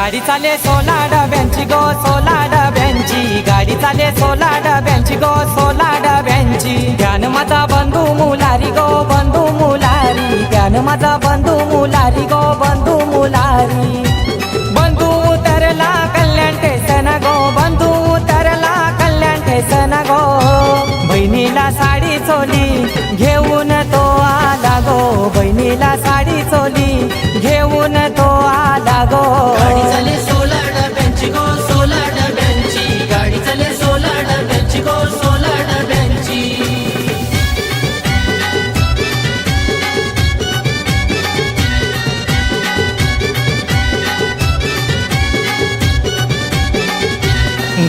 गाडी चाले 16 डब्यांची गो 16 डब्यांची गाडी चाले 16 डब्यांची गो 16 डब्यांची ध्यान माझा बंधू मुलारी गो बंधू मुलारी ध्यान माझा बंधू मुलारी गो बंधू मुलारी बंधू उतरला कल्याण टेसन गो बंधू उतरला कल्याण टेसन गो बहिणीला साडी चोली घेऊन तो आला गो बहिणीला साडी चोली घेऊन तो आला गो गाडी चाले 16 डब्यांची गो 16 डब्यांची गाडी चाले 16 डब्यांची गो 16 डब्यांची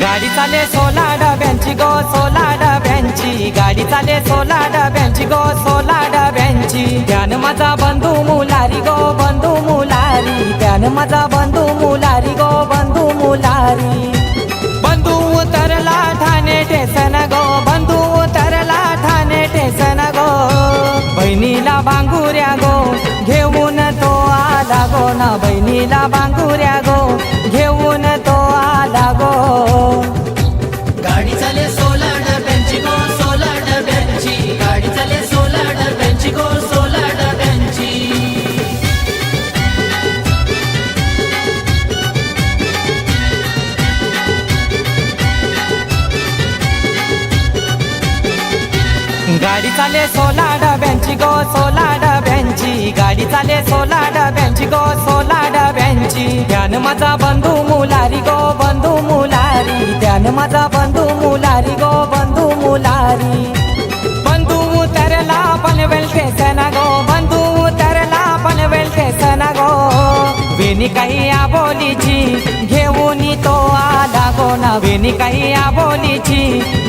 गाडी चाले 16 डब्यांची गो 16 डब्यांची गाडी चाले 16 डब्यांची गो 16 डब्यांची ध्यान माझा बंधू मुलारी गो बंधू मुलारी ध्यान माझा बंधू मुलारी गो बंधू मुलारी बंधू उतरला ठाणे टेसन गो बंधू उतरला ठाणे टेसन गो बहिणीला बांगुऱ्या गो घेऊन तो आला गो ना बहिणीला बांगुऱ्या गो घेऊन तो आला गो गाडी चाले 16 डब्यांची गो 16 डब्यांची गाडी चाले 16 डब्यांची गो 16 डब्यांची गाडी चाले 16 डब्यांची गो 16 डब्यांची गाडी चाले 16 डब्यांची गो 16 डब्यांची ध्यान माझा बंधू मुलारी गो बंधू मुलारी ध्यान माझा बंधू मुलारी गो बंधू मुलारी बंधू उतरला पनवेल स्टेशन गो बंधू उतरला पनवेल स्टेशन गो वेणी काही आबोलीची घेऊन तो आला गो ना वेणी काही आबोलीची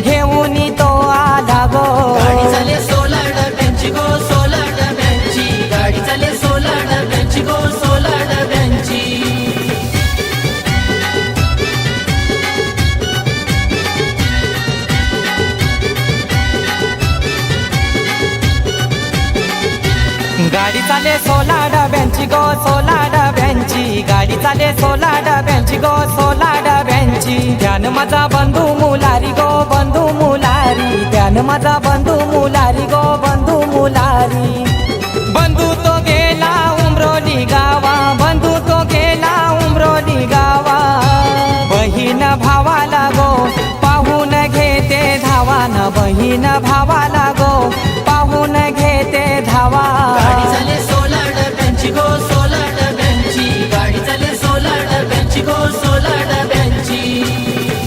घेऊन तो आला गो गाडी चाले 16 डब्यांची गो 16 डब्यांची गाडी चाले 16 डब्यांची गो 16 डब्यांची गाडी चाले 16 डब्यांची गो 16 डब्यांची गाडी चाले 16 डब्यांची गो 16 डब्यांची ध्यान माझा बंधू मुलारी गो बंधू मुलारी ध्यान माझा बंधू मुलारी गो बंधू मुलारी बंधू तो गेला उमरोली गावा बंधू तो गेला उमरोली गावा बहीण भावाला गो पाहून घेते धावा न बहीण भावाला गो पाहून घेते धावा गाडी चाले 16 डब्यांची गो 16 डब्यांची गाडी चाले 16 डब्यांची गो 16 डब्यांची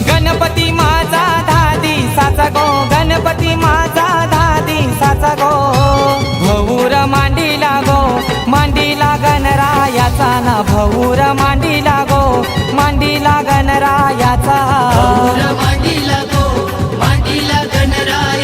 गणपती माझा 10 दिवसाचा गो गणपती माझा 10 दिवसाचा गो भौर मांडीला गो मांडीला गणरायाचा ना भौर मांडीला गो मांडीला गणरायाचा गौर मांडीला गो मांडीला गणराय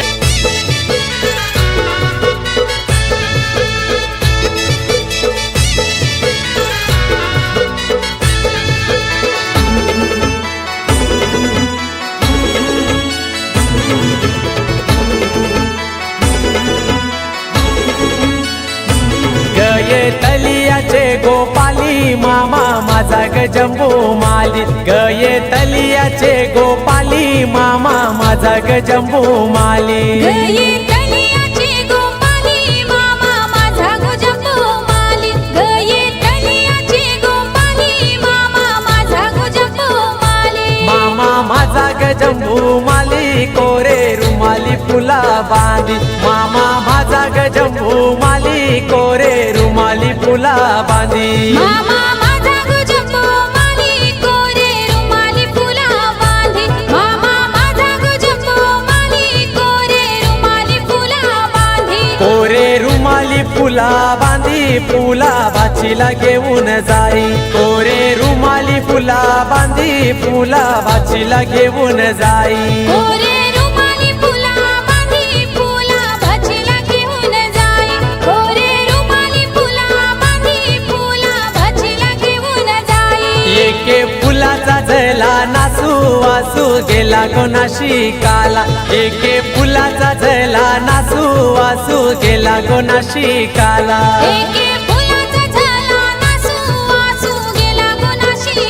गये तलियाचे गोपाली मामा माझा गजंबू माली गये तलियाचे गोपाली मामा माझा गजंबू माली गये तलियाचे गोपाली मामा माझा गजंबू माली गये तलियाचे गोपाली मामा माझा गजंबू माली मामा माझा गजंबू माली कोरे रुमाली फुला बांधी मामा माझा गजंबू माली कोरे रुमाली फुला बांधी मामा माझा गजंबू माली कोरे रुमाली फुला बांधी मामा माझा गजंबू माली कोरे रुमाली फुला बांधी कोरे रुमाली फुला बांधी फुला बाचीला घेऊन जाई कोरे रुमाली फुला बांधी फुला बाचीला घेऊन जाई कोरे रुमाली फुला बांधी फुला भाजीला घेऊन जाई कोरे रुमाली फुला बांधी फुला भाजीला घेऊन जाई एके फुलाचा झला नासू वासू गेला कोणाशी काला एके फुलाचा झला नासू वासू गेला कोणाशी काला एके फुलाचा झाला नासू वासू गेला कोणाशी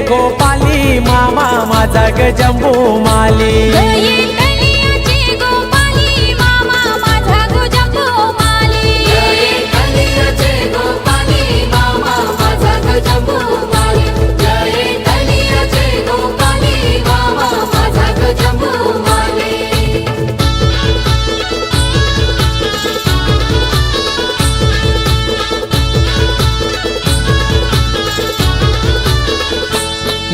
गोपाली मामा माझा गजंबू माली गये तळियाचे गोपाली मामा माझा गजंबू माली जय तलियाचे गोपाली मामा माझा गजंबू माली जय तलियाचे गोपाली मामा माझा गजंबू माली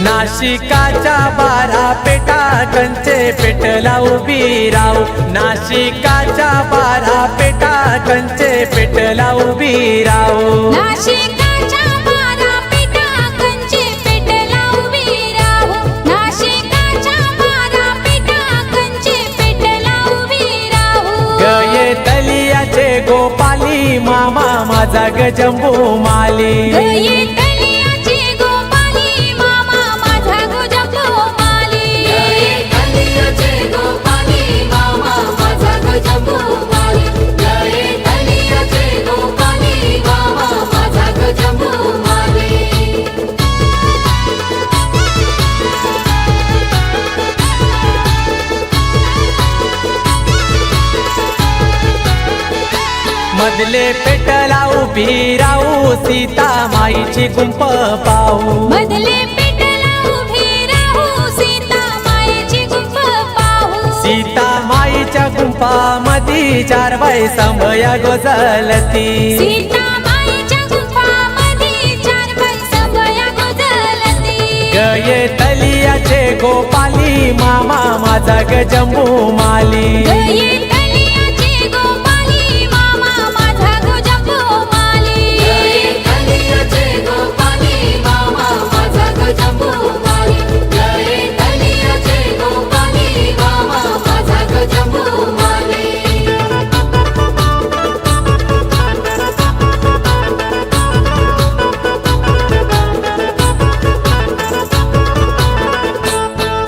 नाशिकाच्या बारा पेटा कंचे पेटला उभी राहू नाशिकाच्या बारा पेटा कंचे पेटला उभी राहू नाशिकाच्या बारा पेटा कंचे पेटला उभी राहू नाशिकाच्या बारा पेटा कंचे पेटला उभी राहू गये तलियाचे गोपाली मामा माझा गजंबू माली गये तळियाचे गोपाली मामा माझा गजंबू माली जय तलियाचे गोपाली मामा माझा गजंबू माली जय तलियाचे गोपाली मामा माझा गजंबू माली मधले पेटला उभी राहू सीता माईची गुंप पाहू मधले पेटला उभी राहू सीता मायेची गुंफ पाहू सीता माईच्या गुंफामधी चार बाई संभया गोजलती सीता मायेच्या गुंफामध्ये चार बाई संभया गोजलती गये तलियाचे गोपाली मामा माझा गजंबू माली गये तळियाचे गोपाली मामा माझा गजंबू माली जय तलियाचे गोपाली मामा माझा गजंबू माली जय तलियाचे गोपाली मामा माझा गजंबू माली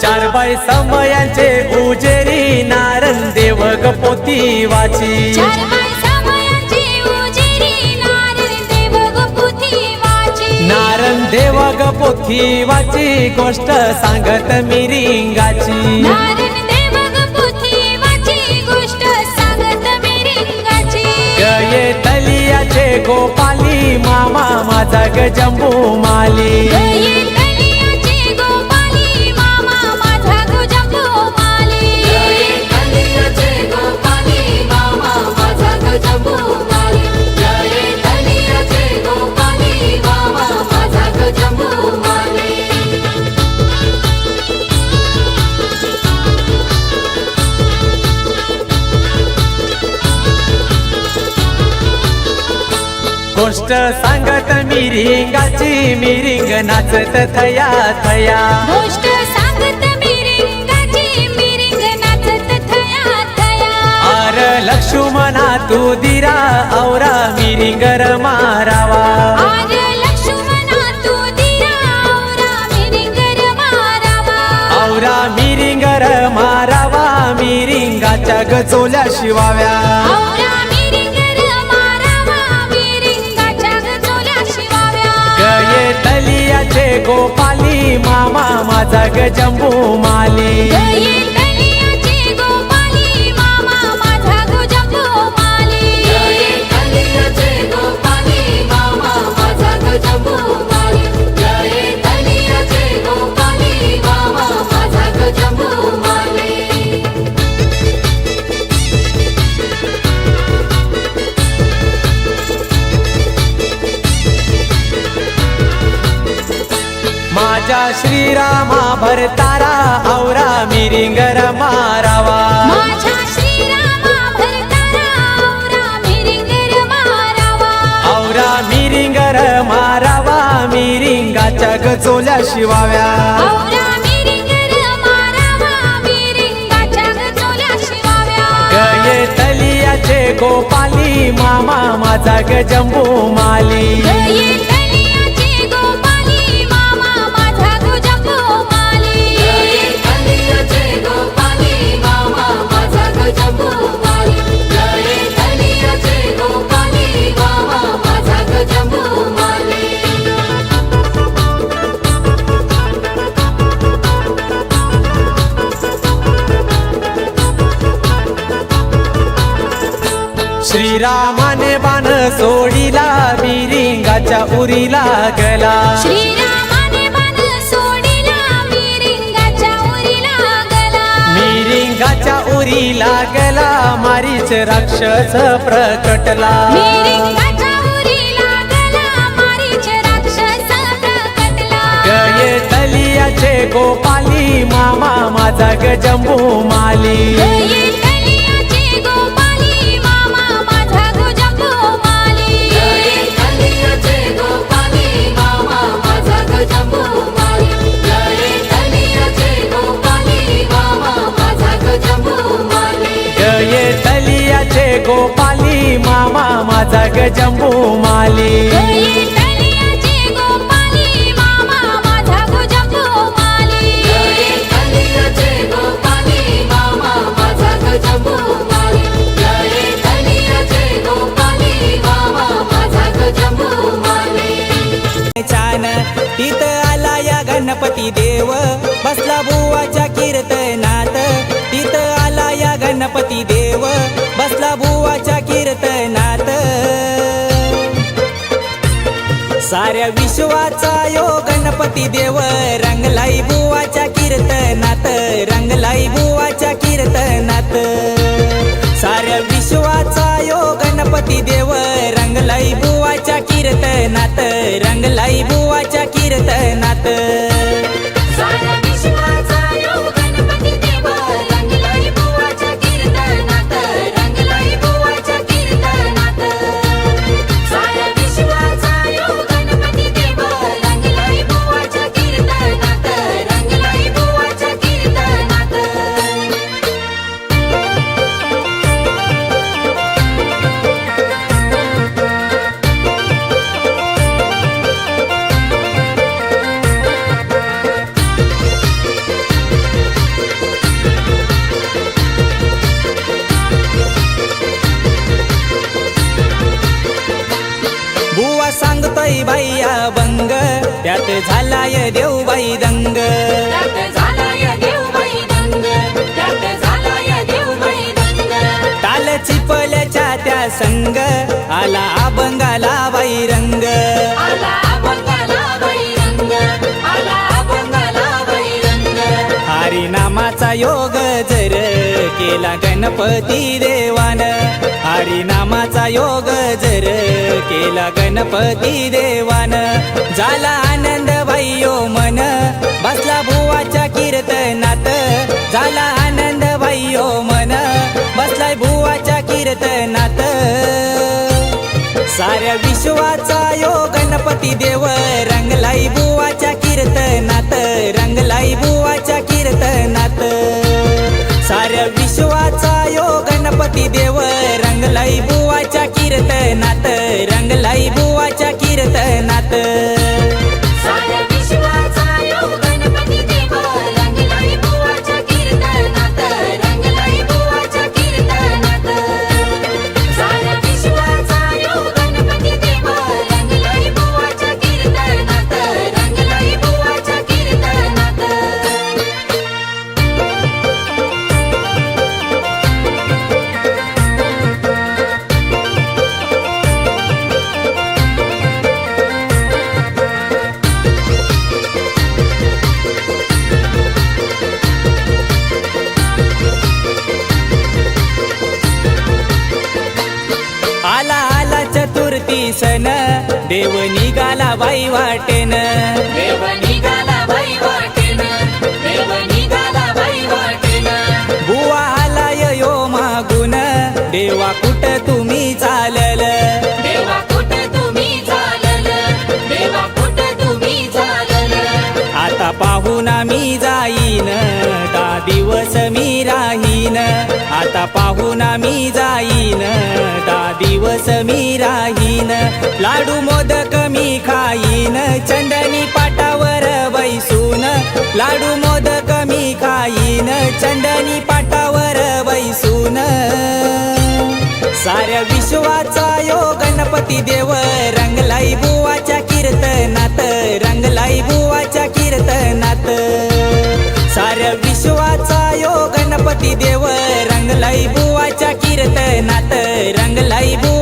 चार बाई समयांचे उजेरी नारन देव ग पोती वाची चार बाई समयांची उजेरी नारळ देव ग पोथी वाची नारन देव ग पोथी वाची गोष्ट सांगत मिरिंगाची नारायण देव ग पोथी वाची गोष्ट सांगत मिरिंगाची गये तलियाचे गोपाली मामा माझा गजंबू माली गये तळियाचे गोपाली मामा माझा गजंबू माली जय तलियाचे गोपाली मामा माझा गजंबू माली जय तलियाचे गोपाली मामा माझा गजंबू माली गोष्ट सांगत मिरिंगाची मिरिंग नाचत थया थया गोष्ट सांगत मिरिंगाची मिरिंग नाचत थया थया आर लक्ष्मणा तू दिरा औरा मिरिंग मारावा आज लक्ष्मणा तू दिरा औरा मिरिंग मारावा औरा मिरिंग मारावा मिरिंगाच्या गचोल्या शिवाव्या औरा मिरिंग मारावा मिरिंगाच्या गजोल्या शिवाव्या गये तलियाचे गोपाली मामा माझा गजंबू माली गये तळियाचे गोपाली मामा माझा गजंबू माली जय तलियाचे गोपाली मामा माझा गजंबू माली जय तलियाचे गोपाली मामा माझा गजंबू माली माझ्या श्रीरामा भरतारा औरा मिरिंग मारावा माझ्या श्रीरामा भरतारा औरा मिरिंग मारावा औरा मिरिंग मारावा मिरिंगाच्या गचोल्या शिवाव्या औरा मिरिंग मारावा मिरिंगाच्या गजोल्या शिवाव्या गये तलियाचे गोपाली मामा माझा गजंबू माली गये तळियाचे गोपाली मामा माझा गजंबू माली जय तलियाचे गोपाली मामा माझा गजंबू माली जय तलियाचे गोपाली मामा माझा गजंबू माली श्रीरामाने बाण सोडिला मिरिंगाच्या उरीला गला श्रीरामाने बाण सोडिला मिरिंगाच्या उरीला गला मिरिंगाच्या उरीला गला मारीच राक्षस प्रकटला मिरिंगाच्या उरीला गला मारीच राक्षस प्रकटला गये तलियाचे गोपाली मामा माझा गजंबू माली गये तलियाचे गोपाली मामा माझा गजंबू माली गये तलियाचे गोपाली मामा माझा गजंबू माली गये तलियाचे गोपाली मामा माझा गजंबू माली गये तलियाचे गोपाली मामा माझा गजंबू माली गये तलियाचे गोपाली मामा माझा गजंबू माली गये तलियाचे गोपाली मामा माझा गजंबू माली गये तलियाचे गोपाली मामा माझा गजंबू माली छान तिथं आला या गणपती देव बसला बुवाच्या कीर्तनात तिथं आला या गणपती देव बसला बुवाच्या कीर्तनात साऱ्या विश्वाचा यो गणपती देव रंगलाई बुवाच्या कीर्तनात रंगलाई बुवाच्या कीर्तनात साऱ्या विश्वाचा यो गणपती देव रंगलाई बुवाच्या कीर्तनात रंगलाई बुवाच्या कीर्तनात सारा विश्वाचा योग गणपती देव रंगलाई बुवाच्या कीर्तनात रंगलाई बुवाच्या कीर्तनात सारा विश्वाचा योग गणपती देव रंगलाई बुवाच्या कीर्तनात रंगलाई बुवाच्या कीर्तनात बुवा सांगतोय बाई अभंग त्यात झालाय देवबाई दंग त्यात झालाय देवबाई दंग त्यात झालाय देवबाई दंग ताल चिपल्याच्या त्या संग आला अभंगाला बाई रंग आला अभंगाला बाई रंग आला अभंगाला बाई रंग हरिनामाचा योग जर केला गणपती देवान हरिनामाचा योग जर केला गणपती देवान झाला आनंद बाईयो मन बसला बुवाच्या कीर्तनात झाला आनंद बाईयो मन बसलाय बुवाच्या कीर्तनात साऱ्या विश्वाचा यो गणपती देव रंगलाई बुवाच्या कीर्तनात रंगलाई बुवाच्या कीर्तनात साऱ्या विश्वाचा यो गणपती देव रंगलाई बुवाच्या कीर्तनात रंगलाई बुवाच्या कीर्तनात साऱ्या विश्वाचा योग गणपती देव रंगलाई बुवाच्या कीर्तनात रंगलाई बुवाच्या कीर्तनात साऱ्या विश्वाचा योग गणपती देव रंगलाई बुवाच्या कीर्तनात रंगलाई बुवाच्या कीर्तनात आला आला चतुर्थी सण देव निघाला बाई वाटेन देव निघाला बाई वाटेन देव निघाला बाई वाटेन बुवा आलाय यो मागून देवा कुठ तुम्ही चालल देवा कुठे तुम्ही चालल देवा कुठे तुम्ही चालल आता पाहून मी जाईन दिवस मी राहीन आता पाहून मी जाईन दिवस मी राहीन लाडू मोदक मी खाईन चंदनी पाटावर बैसून लाडू मोदक मी खाईन चंदनी पाटावर बैसून साऱ्या विश्वाचा यो गणपती देव रंगलाई बुवाच्या कीर्तनात रंगलाई बुवाच्या कीर्तनात साऱ्या विश्वाचा यो गणपती देव रंगलाई बुवाच्या कीर्तनात रंगलाई बुवा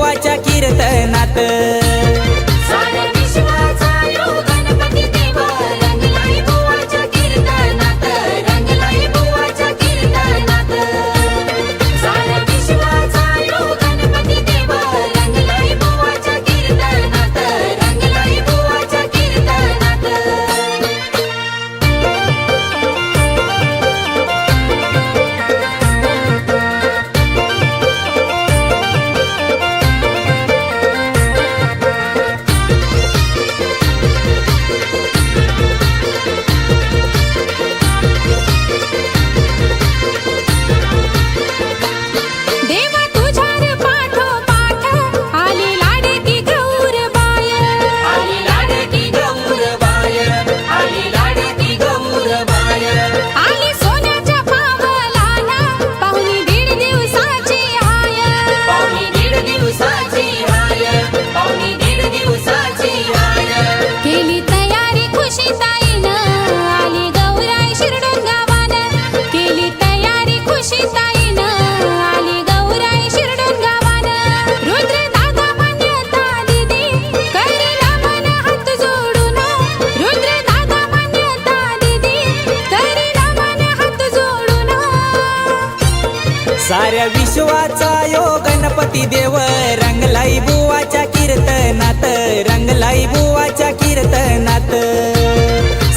साऱ्या विश्वाचा यो गणपती देव रंगलाई बुवाच्या कीर्तनात रंगलाई बुवाच्या कीर्तनात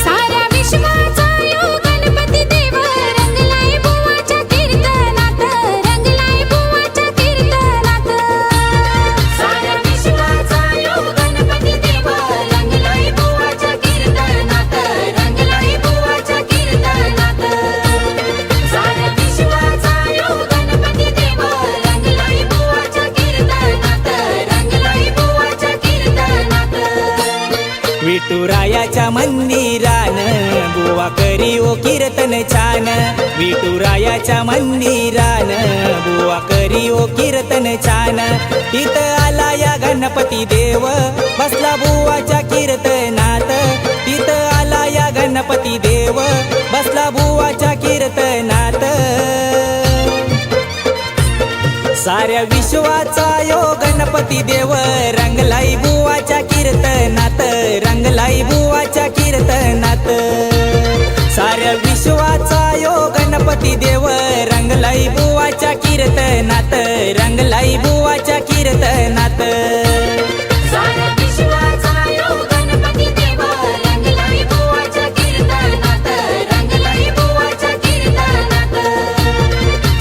साऱ्या विश्वाचा यो गणपती देव रंगलाय बुवाच्या कीर्तनात रंगलाय बुवाच्या कीर्तनात साऱ्या विश्वाचा यो गणपती देव रंगलाय बुवाच्या कीर्तनात रंगलाय बुवाच्या कीर्तनात साऱ्या विश्वाचा यो गणपती देव रंगलाय बुवाच्या कीर्तनात रंगलाय बुवाच्या कीर्तनात विठुरायाच्या मंदिरान बुवा करी ओ कीर्तन छान विठुरायाच्या मंदिरान बुवा करी ओ कीर्तन छान तिथं आला या गणपती देव बसला बुवाच्या कीर्तनात तिथं आला या गणपती देव बसला बुवाच्या कीर्तनात साऱ्या विश्वाचा यो गणपती देव रंगलाई बुवाच्या कीर्तनात रंगलाई बुवाच्या कीर्तनात साऱ्या विश्वाचा यो गणपती देव रंगलाई बुवाच्या कीर्तनात रंगलाई बुवाच्या कीर्तनात साऱ्या विश्वाचा यो गणपती देव रंगलाय बुवाच्या कीर्तनात रंगलाय बुवाच्या कीर्तनात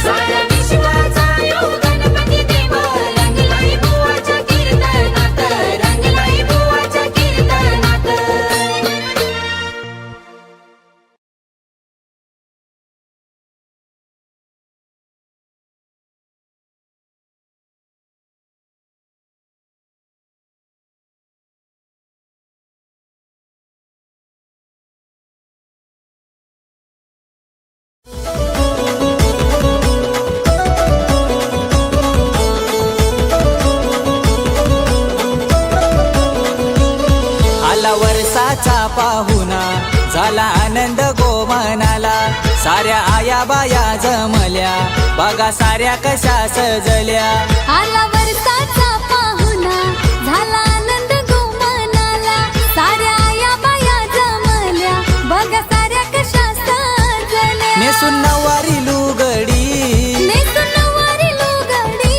साऱ्या विश्वाचा यो गणपती देव रंगलाय बुवाच्या कीर्तनात रंगलाय बुवाच्या कीर्तनात आला वर्षाचा पाहुणा झाला आनंद गोमनाला साऱ्या आया बाया जमल्या बघा साऱ्या कशा सजल्या आला वर्षाचा पाहुणा झाला आनंद गोमनाला साऱ्या आया बाया जमल्या बघा साऱ्या कशा सजल्या नेसून नवारी लुगडी नेसून नऊवारी लुगडी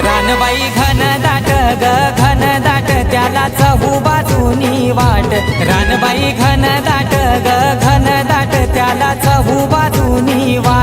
रानबाई घन दाट ग घन दाट त्याला चहू बाजूनी वाट रानबाई घन दाट ग घन दाट त्याला चहू बाजूनी वाट